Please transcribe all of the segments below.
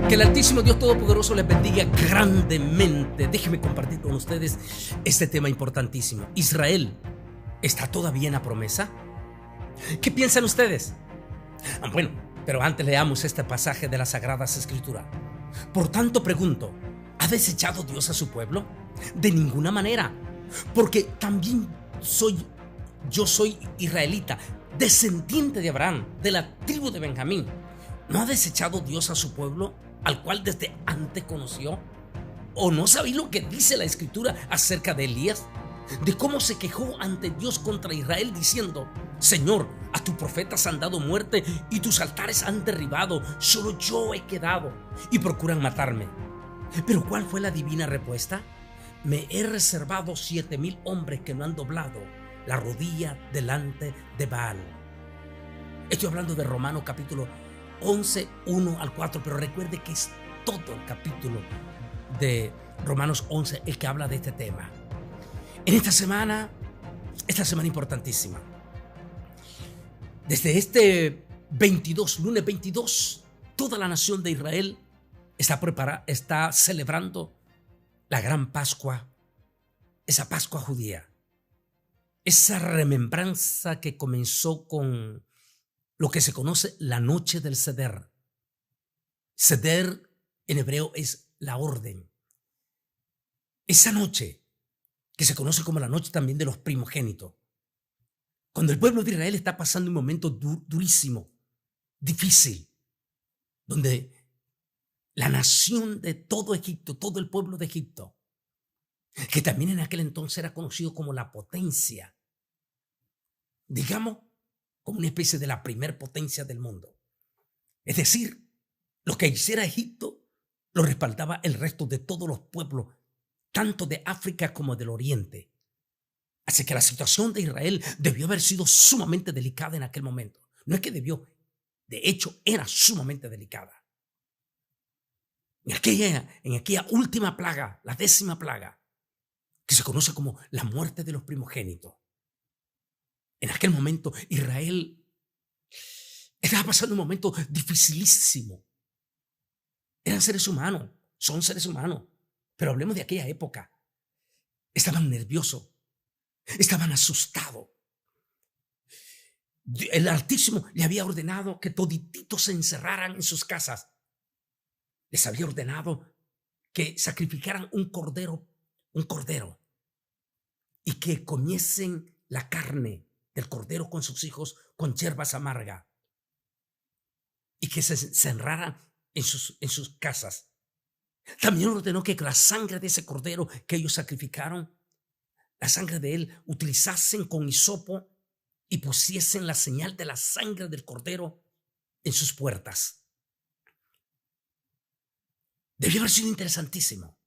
Que el Altísimo Dios Todopoderoso les bendiga grandemente. Déjenme compartir con ustedes este tema importantísimo. ¿Israel está todavía en la promesa? ¿Qué piensan ustedes? Bueno, pero antes leamos este pasaje de las Sagradas Escrituras. Por tanto pregunto, ¿ha desechado Dios a su pueblo? De ninguna manera, porque también yo soy israelita, descendiente de Abraham, de la tribu de Benjamín. ¿No ha desechado Dios a su pueblo, al cual desde antes conoció? ¿O no sabéis lo que dice la Escritura acerca de Elías? De cómo se quejó ante Dios contra Israel diciendo: Señor, a tus profetas han dado muerte y tus altares han derribado, solo yo he quedado y procuran matarme. Pero ¿cuál fue la divina respuesta? Me he reservado 7,000 hombres que no han doblado la rodilla delante de Baal. Estoy hablando de Romanos capítulo 11, 1 al 4, pero recuerde que es todo el capítulo de Romanos 11 el que habla de este tema. En esta semana importantísima, desde este lunes 22, toda la nación de Israel está celebrando la gran Pascua, esa Pascua judía, esa remembranza que comenzó con lo que se conoce la noche del Seder. Seder en hebreo es la orden. Esa noche que se conoce como la noche también de los primogénitos, cuando el pueblo de Israel está pasando un momento durísimo, difícil, donde la nación de todo Egipto, todo el pueblo de Egipto, que también en aquel entonces era conocido como la potencia, digamos, como una especie de la primer potencia del mundo. Es decir, lo que hiciera Egipto lo respaldaba el resto de todos los pueblos, tanto de África como del Oriente. Así que la situación de Israel debió haber sido sumamente delicada en aquel momento. No es que debió, de hecho era sumamente delicada. En aquella última plaga, la 10ª plaga, que se conoce como la muerte de los primogénitos. En aquel momento Israel estaba pasando un momento dificilísimo. Eran seres humanos, son seres humanos, pero hablemos de aquella época. Estaban nerviosos, estaban asustados. El Altísimo le había ordenado que todititos se encerraran en sus casas. Les había ordenado que sacrificaran un cordero, y que comiesen la carne del cordero con sus hijos con hierbas amargas, y que se encerraran en sus casas. También ordenó que la sangre de ese cordero que ellos sacrificaron, la sangre de él, utilizasen con hisopo y pusiesen la señal de la sangre del cordero en sus puertas. Debió haber sido interesantísimo.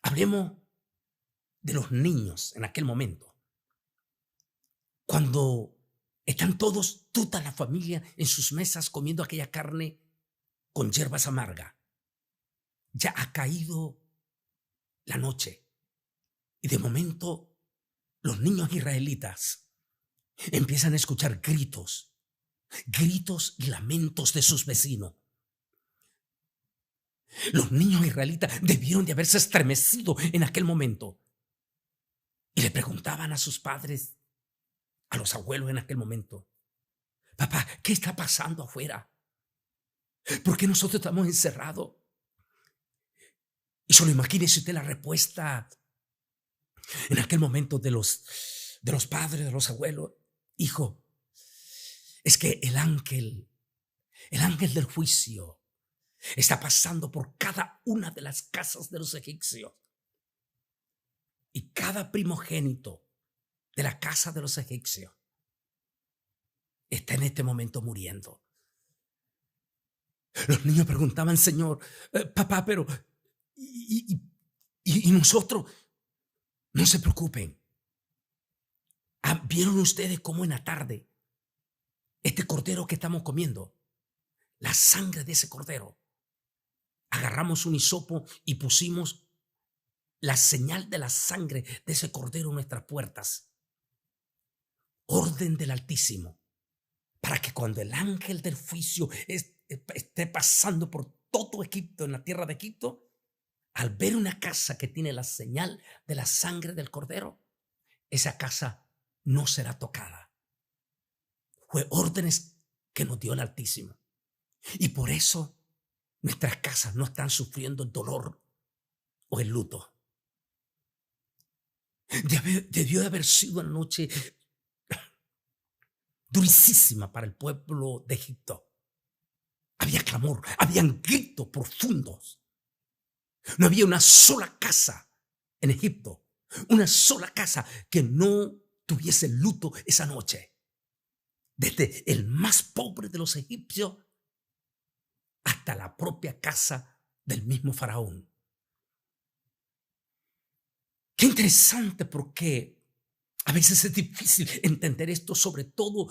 Hablemos de los niños en aquel momento, cuando están toda la familia en sus mesas comiendo aquella carne con hierbas amargas. Ya ha caído la noche y de momento los niños israelitas empiezan a escuchar gritos y lamentos de sus vecinos. Los niños israelitas debieron de haberse estremecido en aquel momento y le preguntaban a sus padres, a los abuelos en aquel momento: papá, ¿qué está pasando afuera? ¿Por qué nosotros estamos encerrados? Y solo imagínese usted la respuesta en aquel momento de los padres, de los abuelos: hijo, es que el ángel del juicio está pasando por cada una de las casas de los egipcios, y cada primogénito de la casa de los egipcios está en este momento muriendo. Los niños preguntaban: Señor, papá, pero ¿y nosotros? No se preocupen. ¿Vieron ustedes cómo en la tarde este cordero que estamos comiendo, la sangre de ese cordero, agarramos un hisopo y pusimos la señal de la sangre de ese cordero en nuestras puertas? Orden del Altísimo, para que cuando el ángel del juicio esté pasando por todo Egipto, en la tierra de Egipto, al ver una casa que tiene la señal de la sangre del Cordero, esa casa no será tocada. Fue órdenes que nos dio el Altísimo. Y por eso nuestras casas no están sufriendo el dolor o el luto. Debió de haber sido una noche durísima para el pueblo de Egipto. Había clamor, habían gritos profundos. No había una sola casa en Egipto, una sola casa que no tuviese luto esa noche. Desde el más pobre de los egipcios hasta la propia casa del mismo faraón. Qué interesante, porque a veces es difícil entender esto, sobre todo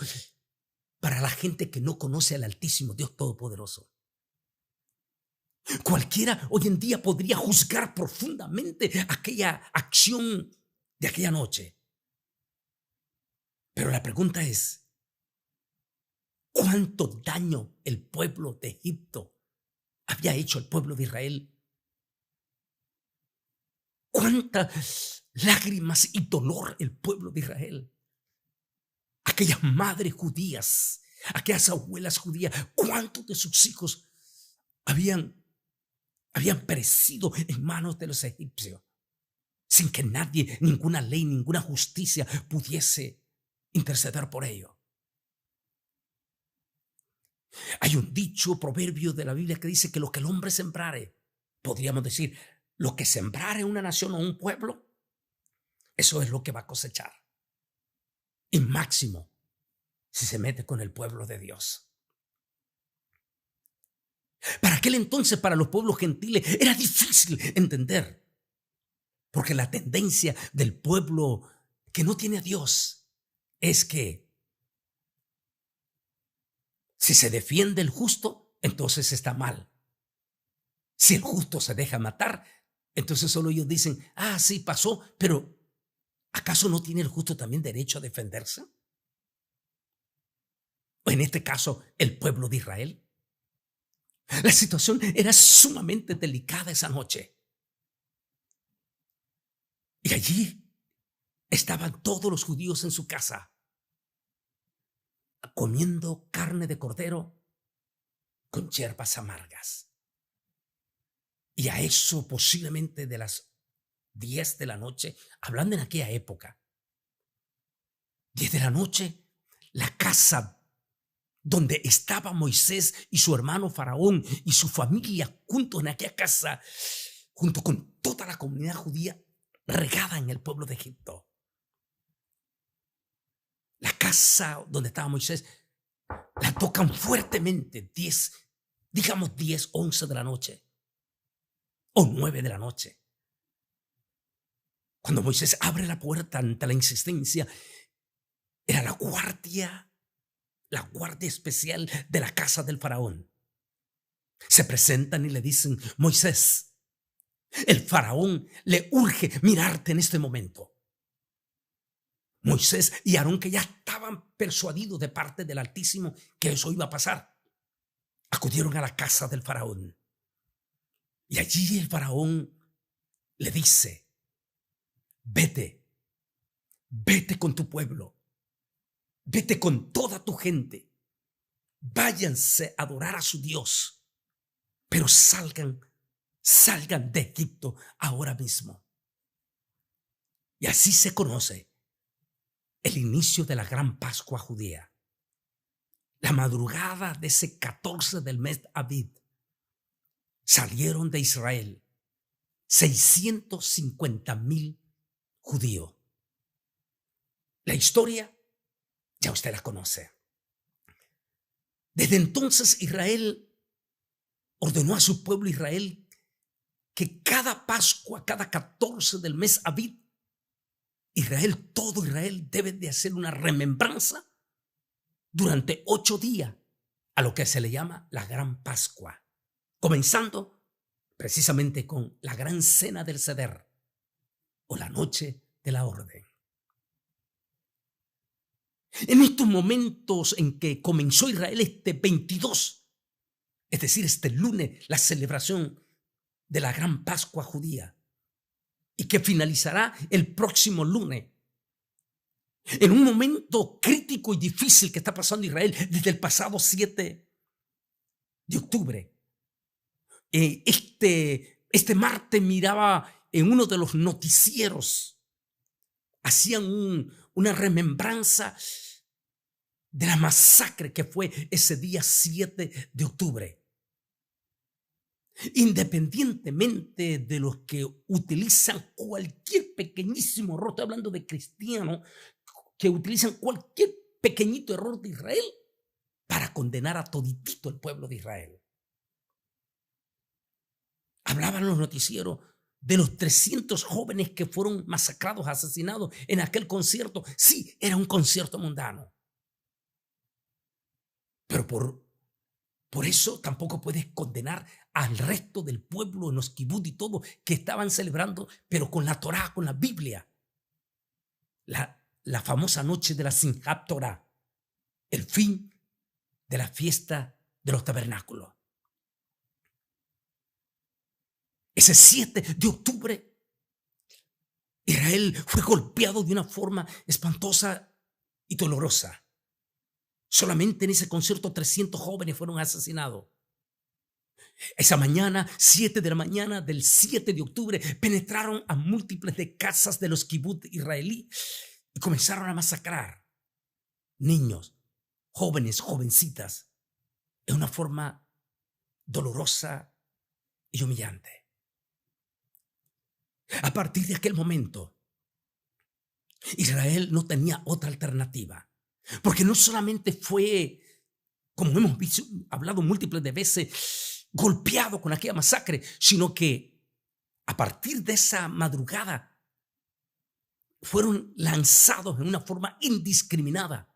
para la gente que no conoce al Altísimo Dios Todopoderoso. Cualquiera hoy en día podría juzgar profundamente aquella acción de aquella noche. Pero la pregunta es, ¿cuánto daño el pueblo de Egipto había hecho al pueblo de Israel? ¿Cuántas lágrimas y dolor el pueblo de Israel? Aquellas madres judías, aquellas abuelas judías, ¿cuántos de sus hijos habían perecido en manos de los egipcios sin que nadie, ninguna ley, ninguna justicia pudiese interceder por ello? Hay un dicho, proverbio de la Biblia que dice que lo que el hombre sembrare, podríamos decir, lo que sembrare una nación o un pueblo, eso es lo que va a cosechar. Y máximo si se mete con el pueblo de Dios. Para aquel entonces, para los pueblos gentiles, era difícil entender, porque la tendencia del pueblo que no tiene a Dios es que si se defiende el justo, entonces está mal. Si el justo se deja matar, entonces solo ellos dicen, sí pasó, pero ¿acaso no tiene el justo también derecho a defenderse? O en este caso, el pueblo de Israel. La situación era sumamente delicada esa noche. Y allí estaban todos los judíos en su casa, comiendo carne de cordero con hierbas amargas. Y a eso posiblemente de las 10 de la noche, hablando en aquella época, 10 de la noche, la casa donde estaba Moisés y su hermano Faraón y su familia juntos en aquella casa, junto con toda la comunidad judía regada en el pueblo de Egipto. La casa donde estaba Moisés la tocan fuertemente 10, digamos 10, 11 de la noche o 9 de la noche. Cuando Moisés abre la puerta ante la insistencia, era la guardia especial de la casa del faraón. Se presentan y le dicen, Moisés, el faraón le urge mirarte en este momento. Moisés y Aarón, que ya estaban persuadidos de parte del Altísimo que eso iba a pasar, acudieron a la casa del faraón. Y allí el faraón le dice, vete con tu pueblo, vete con toda tu gente, váyanse a adorar a su Dios, pero salgan de Egipto ahora mismo. Y así se conoce el inicio de la gran Pascua judía. La madrugada de ese 14 del mes Abib, salieron de Israel 650,000 judíos. La historia ya usted la conoce. Desde entonces Israel ordenó a su pueblo Israel que cada Pascua, cada 14 del mes Abib, todo Israel debe de hacer una remembranza durante 8 días a lo que se le llama la Gran Pascua, comenzando precisamente con la gran cena del Seder o la noche de la orden. En estos momentos en que comenzó Israel este 22 es decir, este lunes, la celebración de la gran Pascua judía, y que finalizará el próximo lunes, en un momento crítico y difícil que está pasando Israel desde el pasado 7 de octubre. Este martes miraba en uno de los noticieros, hacían una remembranza de la masacre que fue ese día 7 de octubre. Independientemente de los que utilizan cualquier pequeñísimo error, estoy hablando de cristianos que utilizan cualquier pequeñito error de Israel para condenar a toditito el pueblo de Israel. Hablaban los noticieros de los 300 jóvenes que fueron masacrados, asesinados en aquel concierto. Sí, era un concierto mundano. Pero por eso tampoco puedes condenar al resto del pueblo en los kibutz y todo que estaban celebrando, pero con la Torá, con la Biblia. La famosa noche de la Simchat Torah, el fin de la fiesta de los tabernáculos. Ese 7 de octubre, Israel fue golpeado de una forma espantosa y dolorosa. Solamente en ese concierto 300 jóvenes fueron asesinados. Esa mañana, 7 de la mañana del 7 de octubre, penetraron a múltiples de casas de los kibutz israelí y comenzaron a masacrar niños, jóvenes, jovencitas, de una forma dolorosa y humillante. A partir de aquel momento, Israel no tenía otra alternativa, porque no solamente fue, como hemos hablado múltiples de veces, golpeado con aquella masacre, sino que a partir de esa madrugada fueron lanzados en una forma indiscriminada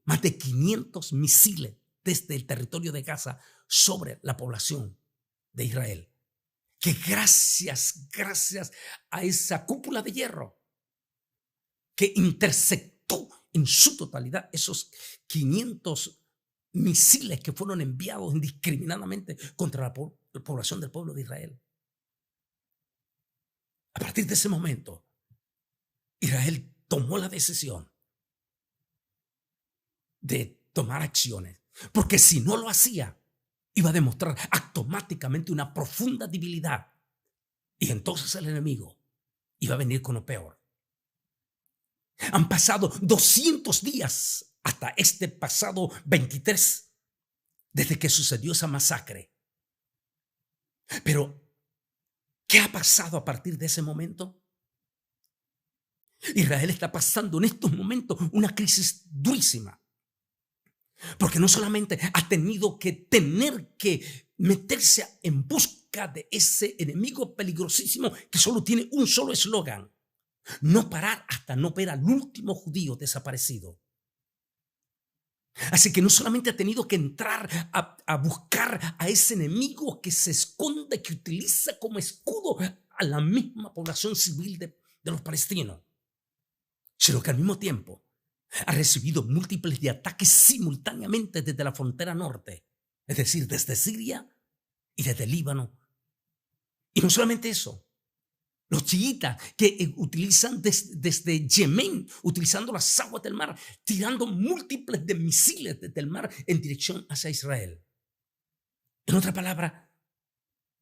más de 500 misiles desde el territorio de Gaza sobre la población de Israel. Que gracias a esa cúpula de hierro que interceptó en su totalidad esos 500 misiles que fueron enviados indiscriminadamente contra la población del pueblo de Israel. A partir de ese momento, Israel tomó la decisión de tomar acciones, porque si no lo hacía, iba a demostrar automáticamente una profunda debilidad, y entonces el enemigo iba a venir con lo peor. Han pasado 200 días hasta este pasado 23 desde que sucedió esa masacre. Pero, ¿qué ha pasado a partir de ese momento? Israel está pasando en estos momentos una crisis durísima. Porque no solamente ha tenido que meterse en busca de ese enemigo peligrosísimo que solo tiene un solo eslogan: no parar hasta no ver al último judío desaparecido. Así que no solamente ha tenido que entrar a buscar a ese enemigo que se esconde, que utiliza como escudo a la misma población civil de los palestinos, sino que al mismo tiempo ha recibido múltiples de ataques simultáneamente desde la frontera norte, es decir, desde Siria y desde Líbano. Y no solamente eso, los chiitas que utilizan desde Yemen, utilizando las aguas del mar, tirando múltiples de misiles desde el mar en dirección hacia Israel. En otra palabra,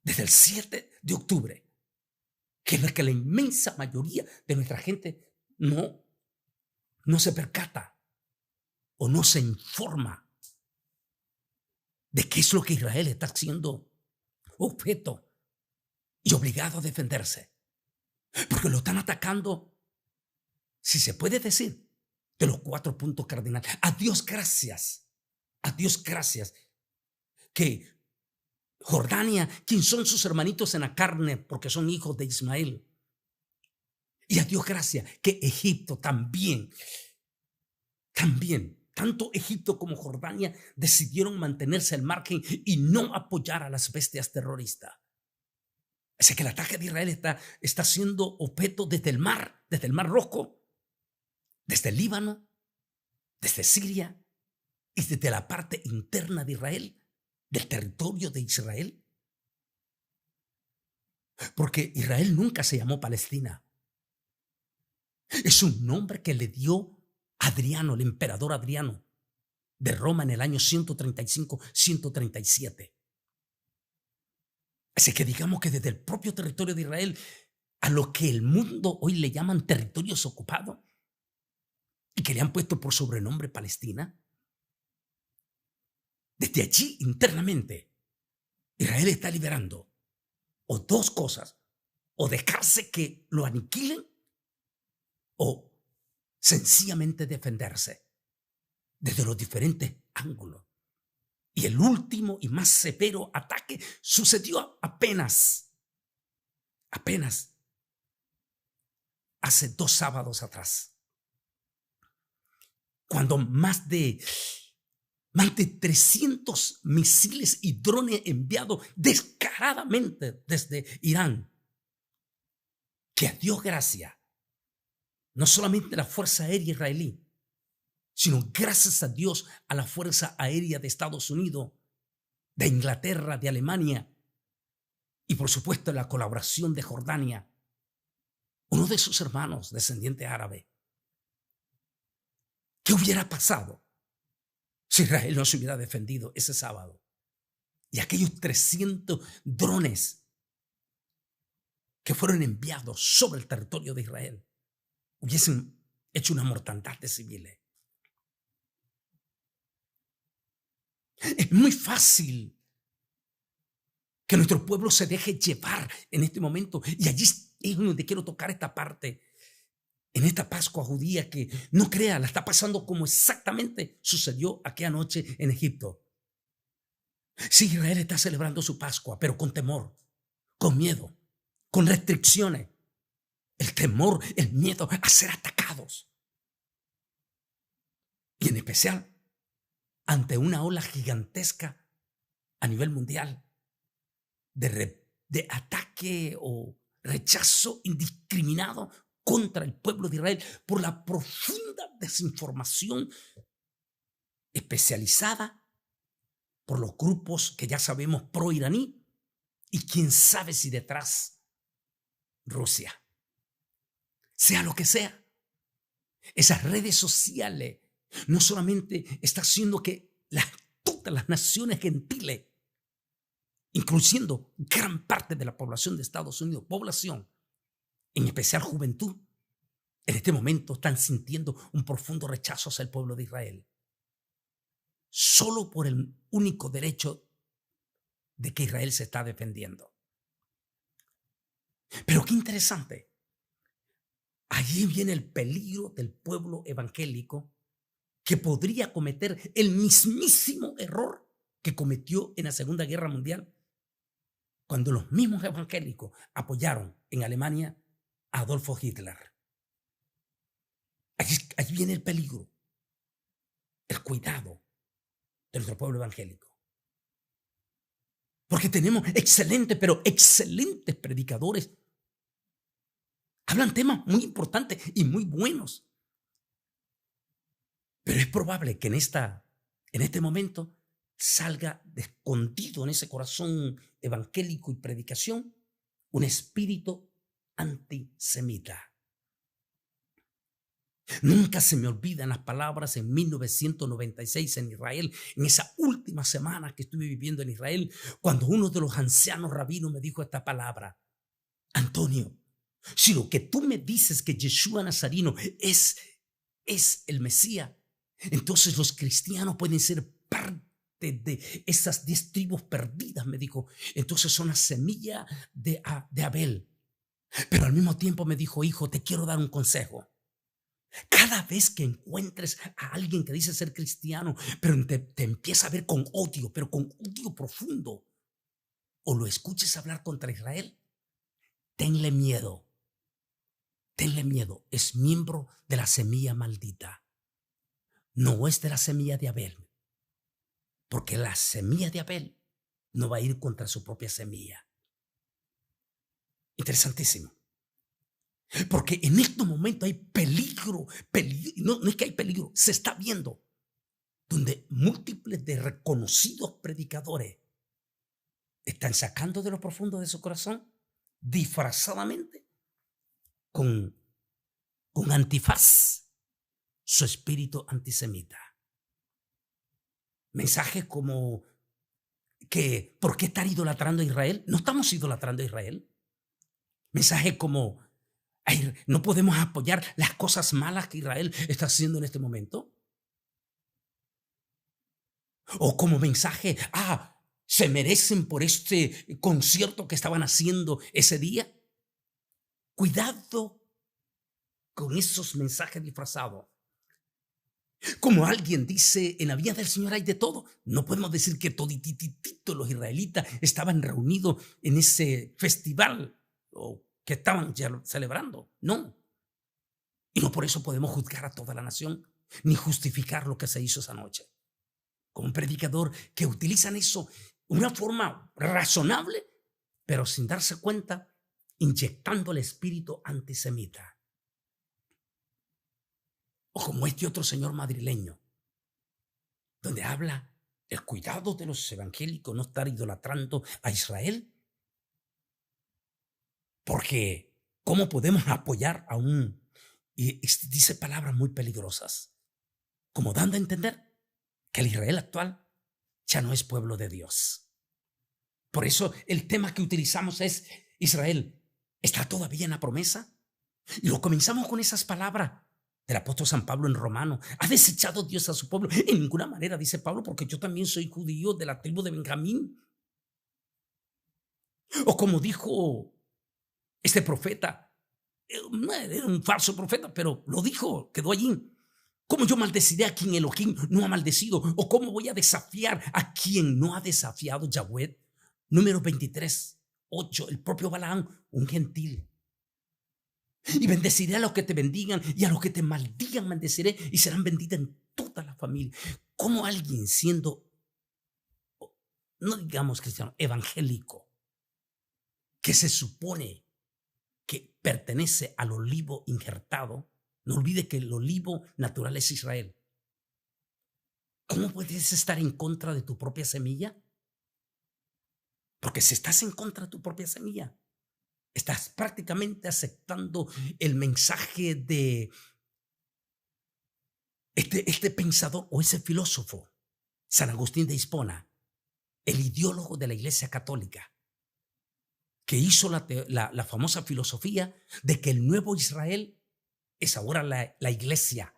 desde el 7 de octubre, que es la que la inmensa mayoría de nuestra gente no se percata o no se informa de qué es lo que Israel está siendo objeto y obligado a defenderse. Porque lo están atacando, si se puede decir, de los 4 puntos cardinales. A Dios gracias que Jordania, quien son sus hermanitos en la carne porque son hijos de Ismael, y a Dios gracias que Egipto también, tanto Egipto como Jordania decidieron mantenerse al margen y no apoyar a las bestias terroristas. Así que el ataque de Israel está siendo objeto desde el Mar Rojo, desde el Líbano, desde Siria y desde la parte interna de Israel, del territorio de Israel. Porque Israel nunca se llamó Palestina. Es un nombre que le dio Adriano, el emperador Adriano de Roma en el año 135-137. Así que digamos que desde el propio territorio de Israel a lo que el mundo hoy le llaman territorios ocupados y que le han puesto por sobrenombre Palestina, desde allí internamente Israel está liberando o dos cosas: o dejarse que lo aniquilen o sencillamente defenderse desde los diferentes ángulos. Y el último y más severo ataque sucedió apenas hace 2 sábados atrás, cuando más de 300 misiles y drones enviados descaradamente desde Irán, que a Dios gracias, no solamente la Fuerza Aérea Israelí, sino gracias a Dios a la Fuerza Aérea de Estados Unidos, de Inglaterra, de Alemania y por supuesto la colaboración de Jordania, uno de sus hermanos descendiente árabe. ¿Qué hubiera pasado si Israel no se hubiera defendido ese sábado? Y aquellos 300 drones que fueron enviados sobre el territorio de Israel hubiesen hecho una mortandad de civiles. Es muy fácil que nuestro pueblo se deje llevar en este momento, y allí es donde quiero tocar esta parte. En esta Pascua judía, que no crea, la está pasando como exactamente sucedió aquella noche en Egipto. Sí, Israel está celebrando su Pascua, pero con temor, con miedo, con restricciones. El temor, el miedo a ser atacados. Y en especial ante una ola gigantesca a nivel mundial de ataque o rechazo indiscriminado contra el pueblo de Israel por la profunda desinformación especializada por los grupos que ya sabemos pro-iraní, y quién sabe si detrás Rusia. Sea lo que sea, esas redes sociales no solamente está haciendo que todas las naciones gentiles, incluyendo gran parte de la población de Estados Unidos, población, en especial juventud, en este momento están sintiendo un profundo rechazo hacia el pueblo de Israel, solo por el único derecho de que Israel se está defendiendo. Pero qué interesante, allí viene el peligro del pueblo evangélico, que podría cometer el mismísimo error que cometió en la Segunda Guerra Mundial, cuando los mismos evangélicos apoyaron en Alemania a Adolfo Hitler. Allí viene el peligro, el cuidado de nuestro pueblo evangélico. Porque tenemos excelentes, pero excelentes predicadores. Hablan temas muy importantes y muy buenos. Pero es probable que en este momento salga de escondido en ese corazón evangélico y predicación un espíritu antisemita. Nunca se me olvidan las palabras en 1996 en Israel, en esa última semana que estuve viviendo en Israel, cuando uno de los ancianos rabinos me dijo esta palabra: Antonio, si lo que tú me dices que Yeshua Nazareno es el Mesías, entonces los cristianos pueden ser parte de esas 10 tribus perdidas, me dijo. Entonces son la semilla de Abel. Pero al mismo tiempo me dijo: hijo, te quiero dar un consejo. Cada vez que encuentres a alguien que dice ser cristiano, pero te empieza a ver con odio, pero con odio profundo, o lo escuches hablar contra Israel, tenle miedo. Tenle miedo. Es miembro de la semilla maldita. No es de la semilla de Abel, porque la semilla de Abel no va a ir contra su propia semilla. Interesantísimo. Porque en este momento hay peligro, no es que hay peligro, se está viendo donde múltiples de reconocidos predicadores están sacando de lo profundo de su corazón, disfrazadamente, con antifaz, su espíritu antisemita. Mensajes como que ¿por qué estar idolatrando a Israel? No estamos idolatrando a Israel. Mensajes como ay, no podemos apoyar las cosas malas que Israel está haciendo en este momento. O como mensaje, se merecen por este concierto que estaban haciendo ese día. Cuidado con esos mensajes disfrazados. Como alguien dice, en la vida del Señor hay de todo. No podemos decir que todititito los israelitas estaban reunidos en ese festival o que estaban ya celebrando. No. Y no por eso podemos juzgar a toda la nación ni justificar lo que se hizo esa noche. Como un predicador que utilizan eso de una forma razonable, pero sin darse cuenta, inyectando el espíritu antisemita. O como este otro señor madrileño, donde habla el cuidado de los evangélicos no estar idolatrando a Israel. Porque, ¿cómo podemos apoyar a un... Y dice palabras muy peligrosas, como dando a entender que el Israel actual ya no es pueblo de Dios. Por eso el tema que utilizamos es: Israel, ¿está todavía en la promesa? Y lo comenzamos con esas palabras del apóstol San Pablo en Romano. ¿Ha desechado Dios a su pueblo? En ninguna manera, dice Pablo, porque yo también soy judío de la tribu de Benjamín. O como dijo este profeta, era un falso profeta, pero lo dijo, quedó allí. ¿Cómo yo maldeciré a quien Elohim no ha maldecido? ¿O cómo voy a desafiar a quien no ha desafiado Yahweh? Número 23:8, el propio Balaam, un gentil. Y bendeciré a los que te bendigan y a los que te maldigan bendeciré y serán benditas en toda la familia. ¿Cómo alguien siendo, no digamos cristiano, evangélico, que se supone que pertenece al olivo injertado? No olvide que el olivo natural es Israel. ¿Cómo puedes estar en contra de tu propia semilla? Porque si estás en contra de tu propia semilla, estás prácticamente aceptando el mensaje de este pensador o ese filósofo, San Agustín de Hipona, el ideólogo de la Iglesia Católica, que hizo la famosa filosofía de que el nuevo Israel es ahora la Iglesia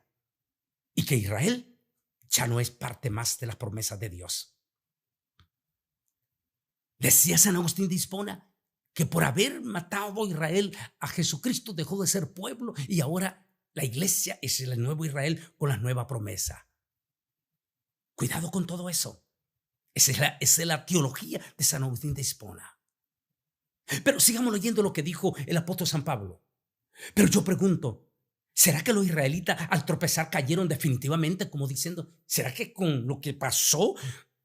y que Israel ya no es parte más de las promesas de Dios. Decía San Agustín de Hipona que por haber matado a Israel, a Jesucristo dejó de ser pueblo y ahora la Iglesia es el nuevo Israel con la nueva promesa. Cuidado con todo eso. Esa es la teología de San Agustín de Hipona. Pero sigamos leyendo lo que dijo el apóstol San Pablo. Pero yo pregunto, ¿será que los israelitas al tropezar cayeron definitivamente, como diciendo, ¿será que con lo que pasó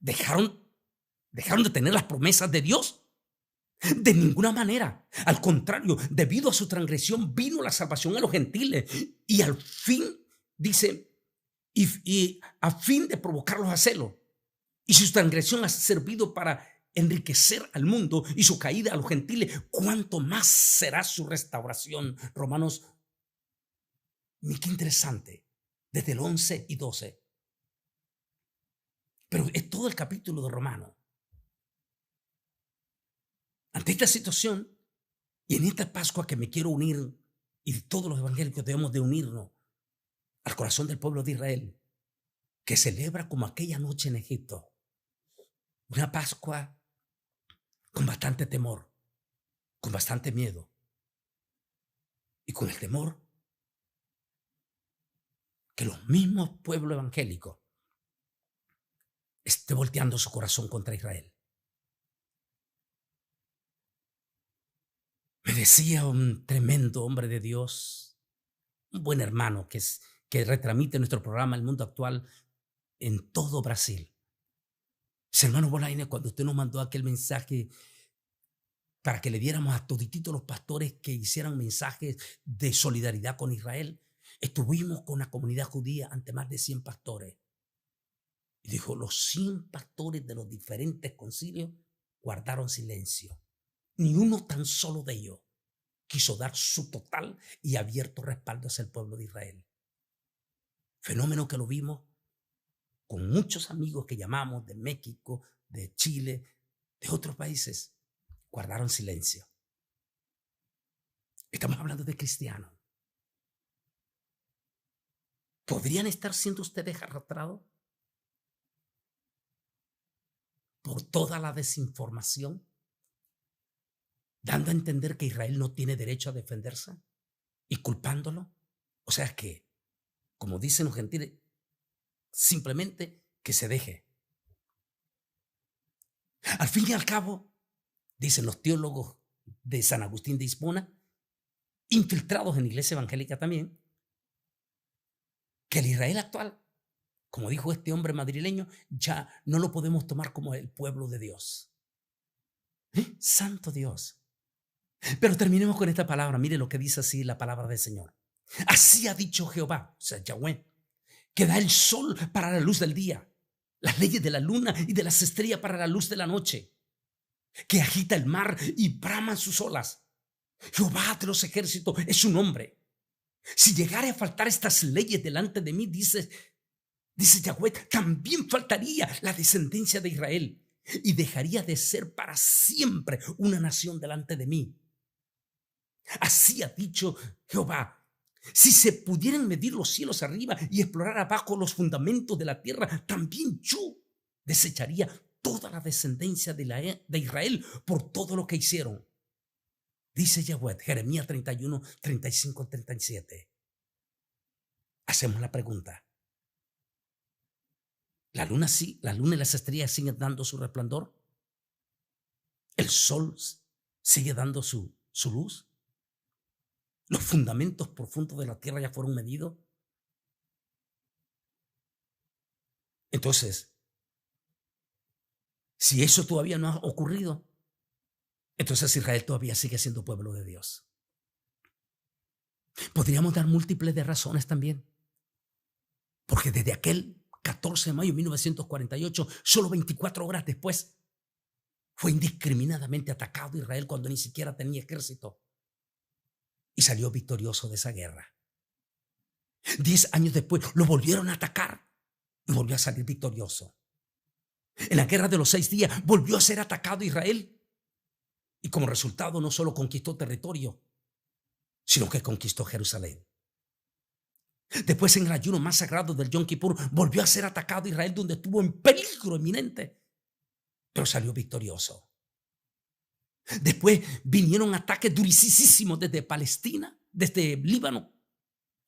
dejaron de tener las promesas de Dios? De ninguna manera. Al contrario, debido a su transgresión vino la salvación a los gentiles y al fin, dice, y a fin de provocarlos a celo. Y su transgresión ha servido para enriquecer al mundo y su caída a los gentiles. ¿Cuánto más será su restauración? Romanos, qué interesante, desde el 11 y 12. Pero es todo el capítulo de Romanos. Ante esta situación y en esta Pascua que me quiero unir, y todos los evangélicos debemos de unirnos al corazón del pueblo de Israel, que celebra como aquella noche en Egipto, una Pascua con bastante temor, con bastante miedo y con el temor que los mismos pueblos evangélicos esté volteando su corazón contra Israel. Me decía un tremendo hombre de Dios, un buen hermano que retransmite nuestro programa El Mundo Actual en todo Brasil. Ese hermano Bolaine, cuando usted nos mandó aquel mensaje para que le diéramos a todititos los pastores que hicieran mensajes de solidaridad con Israel, estuvimos con la comunidad judía ante más de 100 pastores. Y dijo, los 100 pastores de los diferentes concilios guardaron silencio. Ni uno tan solo de ellos quiso dar su total y abierto respaldo hacia el pueblo de Israel. Fenómeno que lo vimos con muchos amigos que llamamos de México, de Chile, de otros países. Guardaron silencio. Estamos hablando de cristianos. ¿Podrían estar siendo ustedes arrastrados por toda la desinformación, dando a entender que Israel no tiene derecho a defenderse y culpándolo? O sea que, como dicen los gentiles, simplemente que se deje. Al fin y al cabo, dicen los teólogos de San Agustín de Hipona, infiltrados en la iglesia evangélica también, que el Israel actual, como dijo este hombre madrileño, ya no lo podemos tomar como el pueblo de Dios. Santo Dios. Pero terminemos con esta palabra. Mire lo que dice así la palabra del Señor. Así ha dicho Jehová, o sea, Yahweh, que da el sol para la luz del día, las leyes de la luna y de las estrellas para la luz de la noche, que agita el mar y braman sus olas. Jehová de los ejércitos es su nombre. Si llegare a faltar estas leyes delante de mí, dice Yahweh, también faltaría la descendencia de Israel y dejaría de ser para siempre una nación delante de mí. Así ha dicho Jehová. Si se pudieran medir los cielos arriba y explorar abajo los fundamentos de la tierra, también yo desecharía toda la descendencia de Israel por todo lo que hicieron. Dice Yahweh, Jeremías 31, 35, 37. Hacemos la pregunta. ¿La luna y las estrellas siguen dando su resplandor? ¿El sol sigue dando su luz? ¿Los fundamentos profundos de la tierra ya fueron medidos? Entonces, si eso todavía no ha ocurrido, entonces Israel todavía sigue siendo pueblo de Dios. Podríamos dar múltiples de razones también. Porque desde aquel 14 de mayo de 1948, solo 24 horas después, fue indiscriminadamente atacado Israel cuando ni siquiera tenía ejército. Y salió victorioso de esa guerra. 10 años después lo volvieron a atacar y volvió a salir victorioso. En la guerra de los 6 días volvió a ser atacado Israel. Y como resultado no solo conquistó territorio, sino que conquistó Jerusalén. Después, en el ayuno más sagrado del Yom Kippur, volvió a ser atacado Israel, donde estuvo en peligro inminente, pero salió victorioso. Después vinieron ataques durísimos desde Palestina, desde Líbano,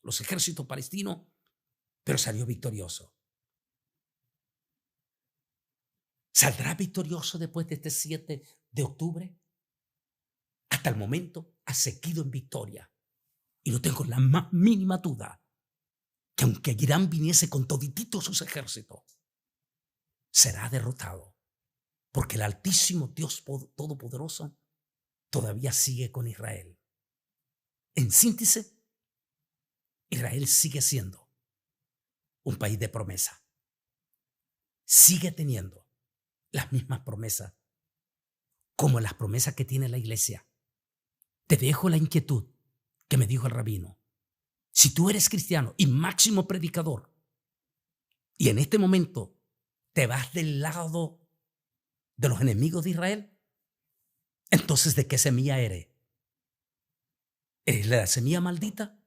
los ejércitos palestinos, pero salió victorioso. ¿Saldrá victorioso después de este 7 de octubre? Hasta el momento ha seguido en victoria. Y no tengo la más mínima duda que aunque Irán viniese con todititos sus ejércitos, será derrotado. Porque el Altísimo Dios Todopoderoso todavía sigue con Israel. En síntesis, Israel sigue siendo un país de promesa. Sigue teniendo las mismas promesas como las promesas que tiene la iglesia. Te dejo la inquietud que me dijo el rabino. Si tú eres cristiano y máximo predicador y en este momento te vas del lado de los enemigos de Israel, entonces ¿de qué semilla eres? ¿Eres la semilla maldita,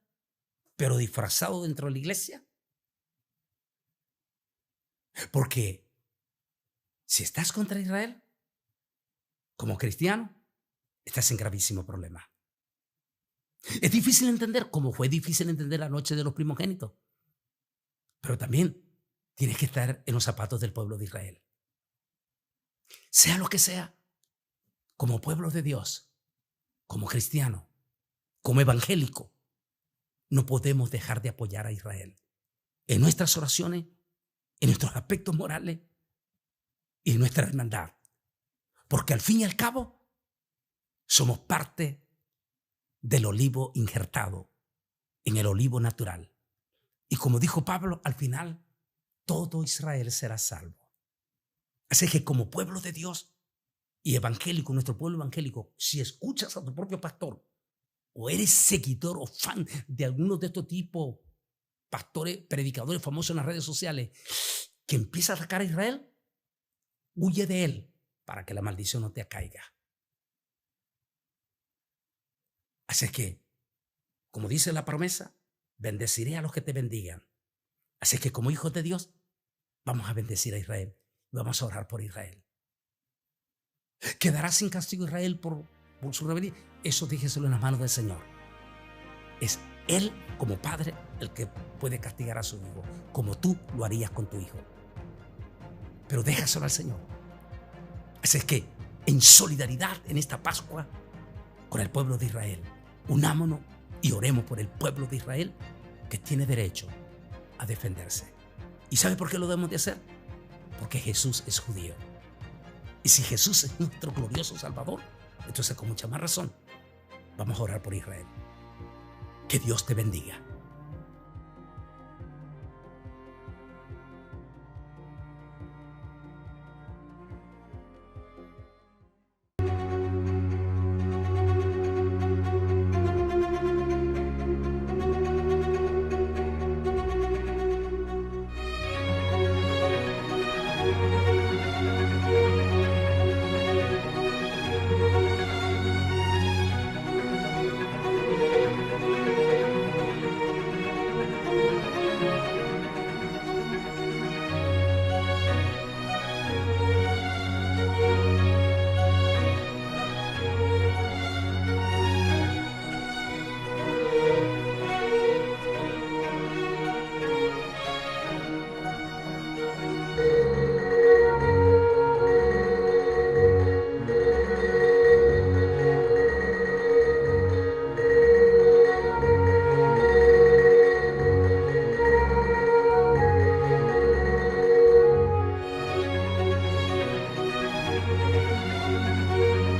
pero disfrazado dentro de la iglesia? Porque si estás contra Israel, como cristiano, estás en gravísimo problema. Es difícil entender, como fue difícil entender la noche de los primogénitos, pero también tienes que estar en los zapatos del pueblo de Israel. Sea lo que sea, como pueblo de Dios, como cristiano, como evangélico, no podemos dejar de apoyar a Israel en nuestras oraciones, en nuestros aspectos morales y en nuestra hermandad. Porque al fin y al cabo, somos parte del olivo injertado en el olivo natural. Y como dijo Pablo al final, todo Israel será salvo. Así que como pueblo de Dios y evangélico, nuestro pueblo evangélico, si escuchas a tu propio pastor o eres seguidor o fan de algunos de estos tipos, pastores, predicadores famosos en las redes sociales, que empieza a atacar a Israel, huye de él para que la maldición no te caiga. Así que, como dice la promesa, bendeciré a los que te bendigan. Así que como hijos de Dios, vamos a bendecir a Israel. Vamos a orar por Israel. ¿Quedará sin castigo Israel por su rebeldía? Eso déjeselo en las manos del Señor. Es Él como padre el que puede castigar a su hijo, como tú lo harías con tu hijo. Pero déjaselo al Señor. Así es que en solidaridad en esta Pascua con el pueblo de Israel, unámonos y oremos por el pueblo de Israel que tiene derecho a defenderse. ¿Y sabe por qué lo debemos de hacer? Porque Jesús es judío. Y si Jesús es nuestro glorioso Salvador, entonces con mucha más razón vamos a orar por Israel. Que Dios te bendiga.